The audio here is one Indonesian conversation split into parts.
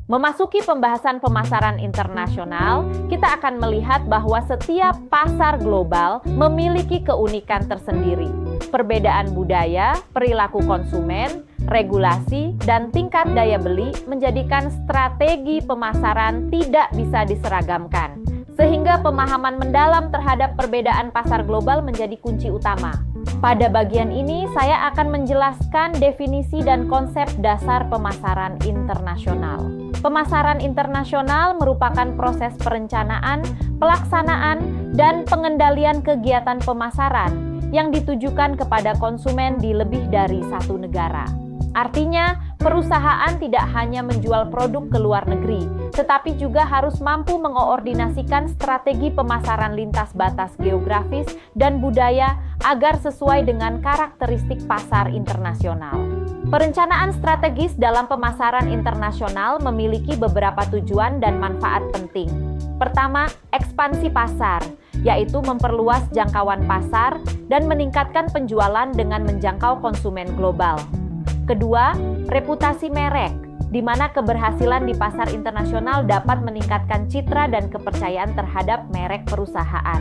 Memasuki pembahasan pemasaran internasional, kita akan melihat bahwa setiap pasar global memiliki keunikan tersendiri. Perbedaan budaya, perilaku konsumen, regulasi, dan tingkat daya beli menjadikan strategi pemasaran tidak bisa diseragamkan, sehingga pemahaman mendalam terhadap perbedaan pasar global menjadi kunci utama. Pada bagian ini, saya akan menjelaskan definisi dan konsep dasar pemasaran internasional. Pemasaran internasional merupakan proses perencanaan, pelaksanaan, dan pengendalian kegiatan pemasaran yang ditujukan kepada konsumen di lebih dari satu negara. Artinya, perusahaan tidak hanya menjual produk ke luar negeri, tetapi juga harus mampu mengoordinasikan strategi pemasaran lintas batas geografis dan budaya agar sesuai dengan karakteristik pasar internasional. Perencanaan strategis dalam pemasaran internasional memiliki beberapa tujuan dan manfaat penting. Pertama, ekspansi pasar, yaitu memperluas jangkauan pasar dan meningkatkan penjualan dengan menjangkau konsumen global. Kedua, reputasi merek, di mana keberhasilan di pasar internasional dapat meningkatkan citra dan kepercayaan terhadap merek perusahaan.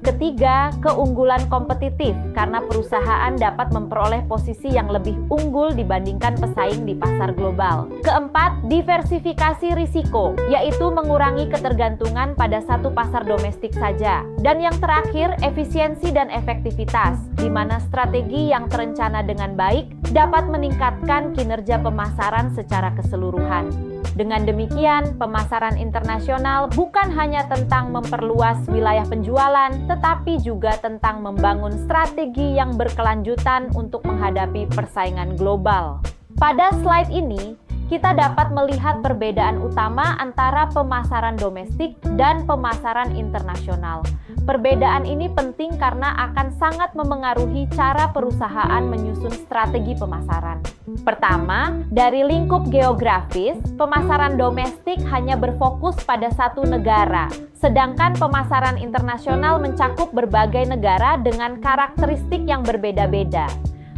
Ketiga, keunggulan kompetitif, karena perusahaan dapat memperoleh posisi yang lebih unggul dibandingkan pesaing di pasar global. Keempat, diversifikasi risiko, yaitu mengurangi ketergantungan pada satu pasar domestik saja. Dan yang terakhir, efisiensi dan efektivitas, di mana strategi yang terencana dengan baik dapat meningkatkan kinerja pemasaran secara keseluruhan. Dengan demikian, pemasaran internasional bukan hanya tentang memperluas wilayah penjualan, tetapi juga tentang membangun strategi yang berkelanjutan untuk menghadapi persaingan global. Pada slide ini, kita dapat melihat perbedaan utama antara pemasaran domestik dan pemasaran internasional. Perbedaan ini penting karena akan sangat memengaruhi cara perusahaan menyusun strategi pemasaran. Pertama, dari lingkup geografis, pemasaran domestik hanya berfokus pada satu negara, sedangkan pemasaran internasional mencakup berbagai negara dengan karakteristik yang berbeda-beda.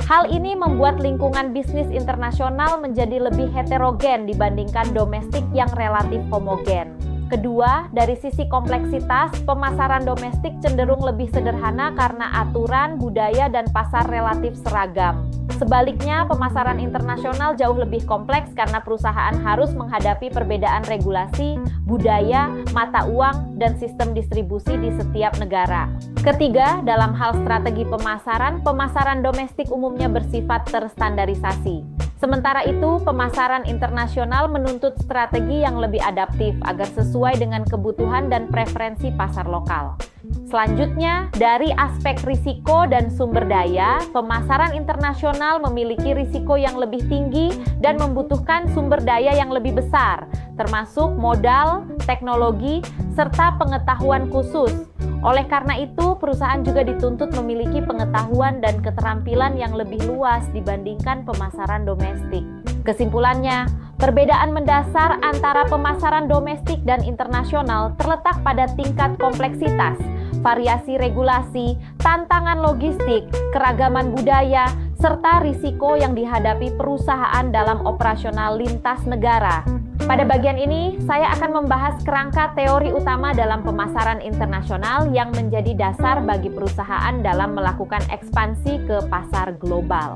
Hal ini membuat lingkungan bisnis internasional menjadi lebih heterogen dibandingkan domestik yang relatif homogen. Kedua, dari sisi kompleksitas, pemasaran domestik cenderung lebih sederhana karena aturan, budaya, dan pasar relatif seragam. Sebaliknya, pemasaran internasional jauh lebih kompleks karena perusahaan harus menghadapi perbedaan regulasi, budaya, mata uang, dan sistem distribusi di setiap negara. Ketiga, dalam hal strategi pemasaran, pemasaran domestik umumnya bersifat terstandarisasi. Sementara itu, pemasaran internasional menuntut strategi yang lebih adaptif agar sesuai dengan kebutuhan dan preferensi pasar lokal. Selanjutnya, dari aspek risiko dan sumber daya, pemasaran internasional memiliki risiko yang lebih tinggi dan membutuhkan sumber daya yang lebih besar, termasuk modal, teknologi, serta pengetahuan khusus. Oleh karena itu, perusahaan juga dituntut memiliki pengetahuan dan keterampilan yang lebih luas dibandingkan pemasaran domestik. Kesimpulannya, perbedaan mendasar antara pemasaran domestik dan internasional terletak pada tingkat kompleksitas, variasi regulasi, tantangan logistik, keragaman budaya, serta risiko yang dihadapi perusahaan dalam operasional lintas negara. Pada bagian ini, saya akan membahas kerangka teori utama dalam pemasaran internasional yang menjadi dasar bagi perusahaan dalam melakukan ekspansi ke pasar global.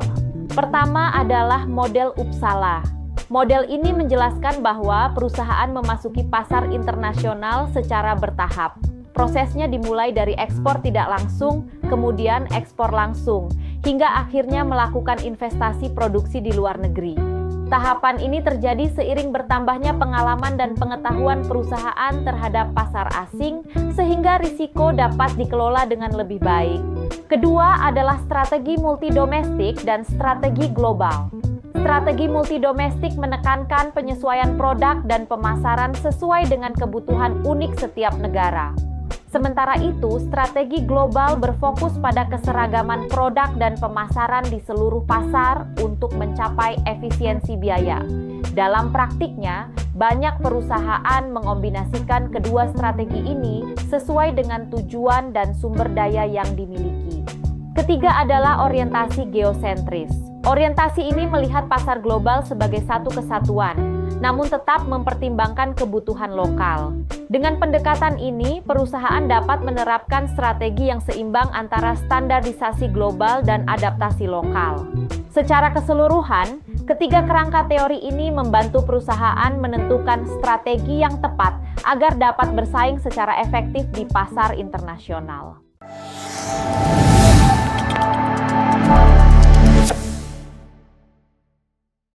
Pertama adalah model Uppsala. Model ini menjelaskan bahwa perusahaan memasuki pasar internasional secara bertahap. Prosesnya dimulai dari ekspor tidak langsung, kemudian ekspor langsung, hingga akhirnya melakukan investasi produksi di luar negeri. Tahapan ini terjadi seiring bertambahnya pengalaman dan pengetahuan perusahaan terhadap pasar asing, sehingga risiko dapat dikelola dengan lebih baik. Kedua adalah strategi multidomestik dan strategi global. Strategi multidomestik menekankan penyesuaian produk dan pemasaran sesuai dengan kebutuhan unik setiap negara. Sementara itu, strategi global berfokus pada keseragaman produk dan pemasaran di seluruh pasar untuk mencapai efisiensi biaya. Dalam praktiknya, banyak perusahaan mengombinasikan kedua strategi ini sesuai dengan tujuan dan sumber daya yang dimiliki. Ketiga adalah orientasi geosentris. Orientasi ini melihat pasar global sebagai satu kesatuan, namun tetap mempertimbangkan kebutuhan lokal. Dengan pendekatan ini, perusahaan dapat menerapkan strategi yang seimbang antara standarisasi global dan adaptasi lokal. Secara keseluruhan, ketiga kerangka teori ini membantu perusahaan menentukan strategi yang tepat agar dapat bersaing secara efektif di pasar internasional.